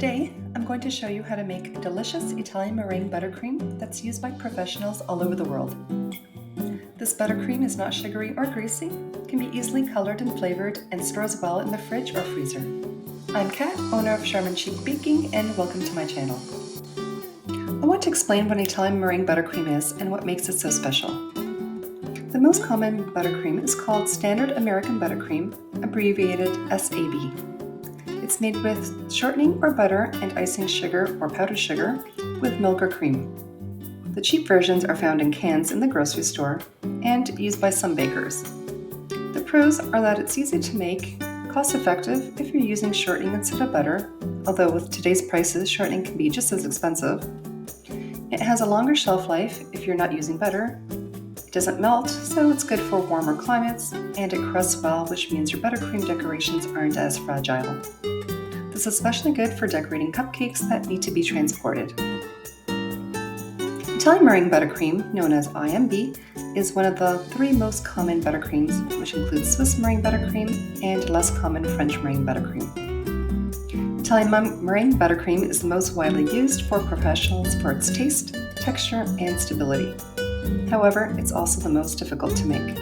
Today, I'm going to show you how to make a delicious Italian meringue buttercream that's used by professionals all over the world. This buttercream is not sugary or greasy, can be easily colored and flavored, and stores well in the fridge or freezer. I'm Kat, owner of Charmin Chic Baking, and welcome to my channel. I want to explain what Italian meringue buttercream is and what makes it so special. The most common buttercream is called Standard American Buttercream, abbreviated SAB. It's made with shortening or butter and icing sugar or powdered sugar with milk or cream. The cheap versions are found in cans in the grocery store and used by some bakers. The pros are that it's easy to make, cost-effective if you're using shortening instead of butter, although with today's prices, shortening can be just as expensive. It has a longer shelf life if you're not using butter. It doesn't melt, so it's good for warmer climates, and it crusts well, which means your buttercream decorations aren't as fragile. This is especially good for decorating cupcakes that need to be transported. Italian Meringue Buttercream, known as IMB, is one of the 3 most common buttercreams, which includes Swiss Meringue Buttercream and less common French Meringue Buttercream. Italian Meringue Buttercream is the most widely used for professionals for its taste, texture, and stability. However, it's also the most difficult to make.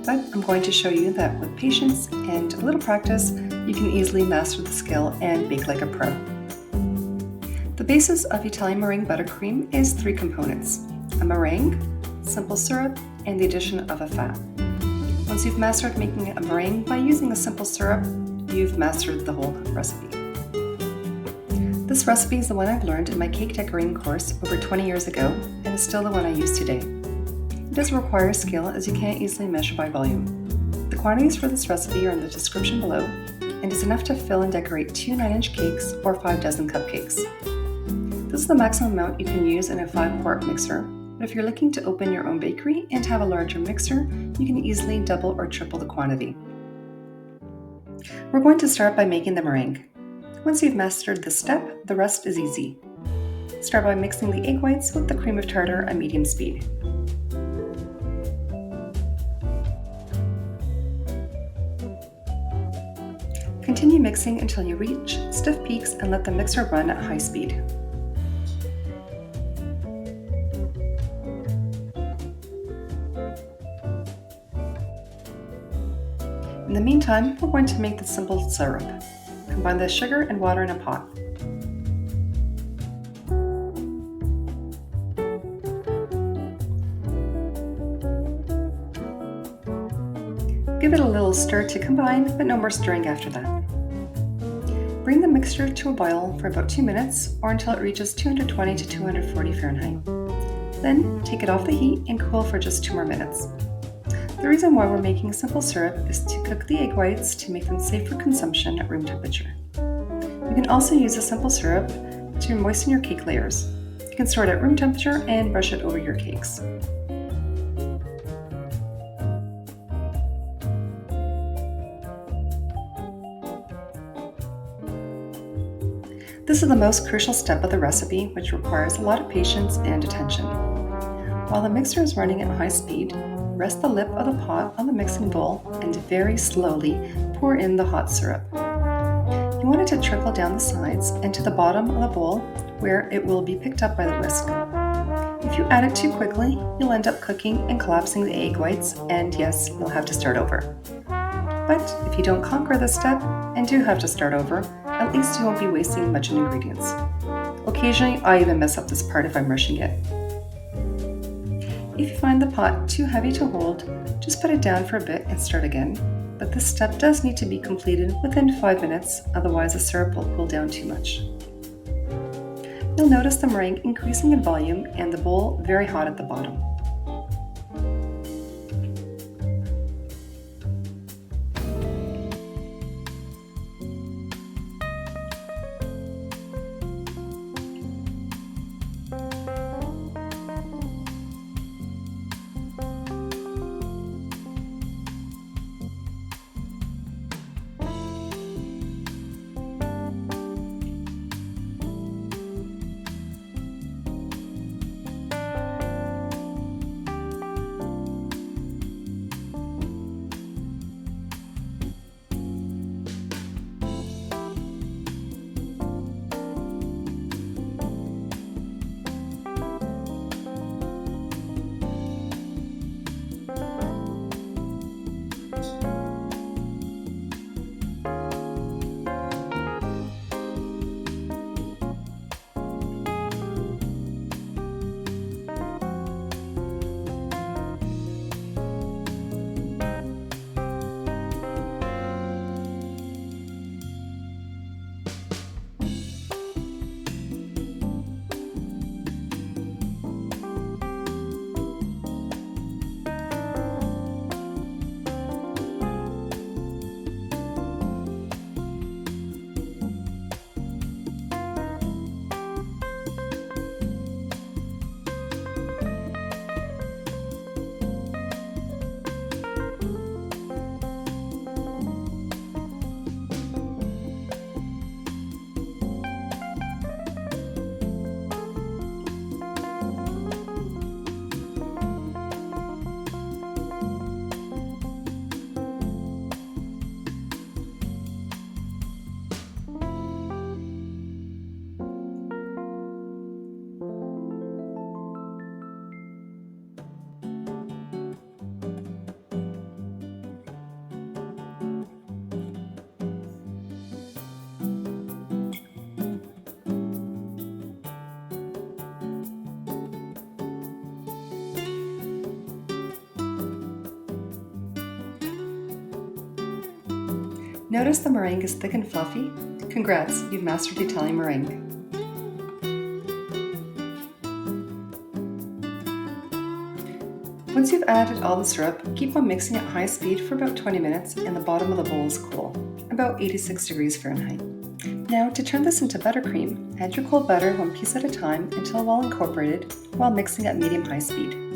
But I'm going to show you that with patience and a little practice, you can easily master the skill and bake like a pro. The basis of Italian meringue buttercream is 3 components: a meringue, simple syrup, and the addition of a fat. Once you've mastered making a meringue by using a simple syrup, you've mastered the whole recipe. This recipe is the one I've learned in my cake decorating course over 20 years ago, and is still the one I use today. It does require skill, as you can't easily measure by volume. The quantities for this recipe are in the description below, and is enough to fill and decorate 2 9-inch cakes or 5 dozen cupcakes. This is the maximum amount you can use in a 5-quart mixer, but if you're looking to open your own bakery and have a larger mixer, you can easily double or triple the quantity. We're going to start by making the meringue. Once you've mastered this step, the rest is easy. Start by mixing the egg whites with the cream of tartar at medium speed. Continue mixing until you reach stiff peaks and let the mixer run at high speed. In the meantime, we're going to make the simple syrup. Combine the sugar and water in a pot. Give it a little stir to combine, but no more stirring after that. Bring the mixture to a boil for about 2 minutes or until it reaches 220 to 240 Fahrenheit. Then take it off the heat and cool for just 2 more minutes. The reason why we're making simple syrup is to cook the egg whites to make them safe for consumption at room temperature. You can also use a simple syrup to moisten your cake layers. You can store it at room temperature and brush it over your cakes. This is the most crucial step of the recipe, which requires a lot of patience and attention. While the mixer is running at high speed, rest the lip of the pot on the mixing bowl and very slowly pour in the hot syrup. You want it to trickle down the sides and to the bottom of the bowl, where it will be picked up by the whisk. If you add it too quickly, you'll end up cooking and collapsing the egg whites, and yes, you'll have to start over. But if you don't conquer this step and do have to start over, at least you won't be wasting much in ingredients. Occasionally, I even mess up this part if I'm rushing it. If you find the pot too heavy to hold, just put it down for a bit and start again, but this step does need to be completed within 5 minutes, otherwise the syrup will cool down too much. You'll notice the meringue increasing in volume and the bowl very hot at the bottom. Notice the meringue is thick and fluffy? Congrats, you've mastered the Italian meringue. Once you've added all the syrup, keep on mixing at high speed for about 20 minutes and the bottom of the bowl is cool, about 86 degrees Fahrenheit. Now, to turn this into buttercream, add your cold butter one piece at a time until well incorporated while mixing at medium-high speed.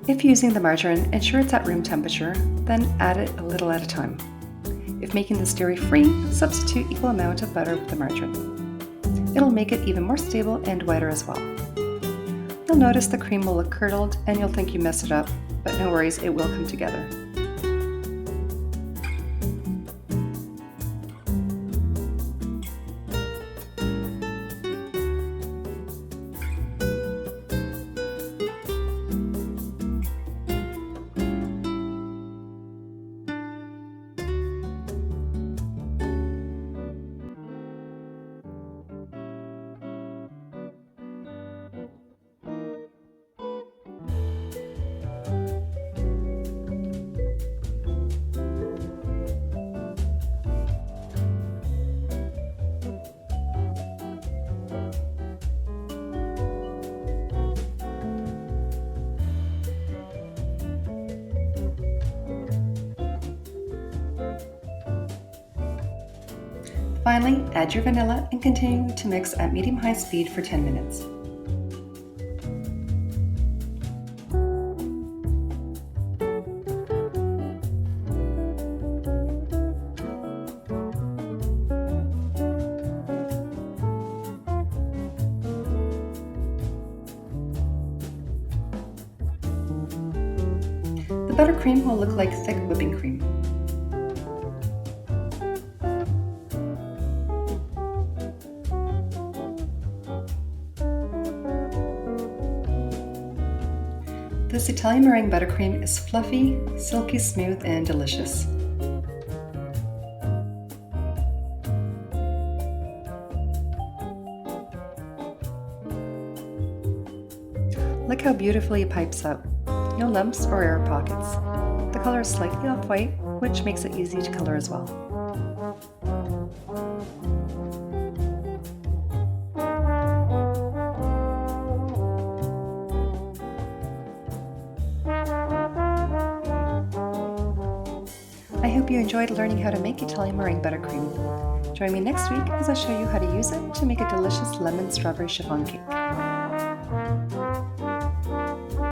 If using the margarine, ensure it's at room temperature, then add it a little at a time. If making this dairy-free, substitute equal amount of butter with the margarine. It'll make it even more stable and whiter as well. You'll notice the cream will look curdled and you'll think you messed it up, but no worries, it will come together. Finally, add your vanilla and continue to mix at medium-high speed for 10 minutes. The buttercream will look like thick whipping cream. This Italian meringue buttercream is fluffy, silky smooth, and delicious. Look how beautifully it pipes out. No lumps or air pockets. The color is slightly off-white, which makes it easy to color as well. I hope you enjoyed learning how to make Italian meringue buttercream. Join me next week as I show you how to use it to make a delicious lemon strawberry chiffon cake.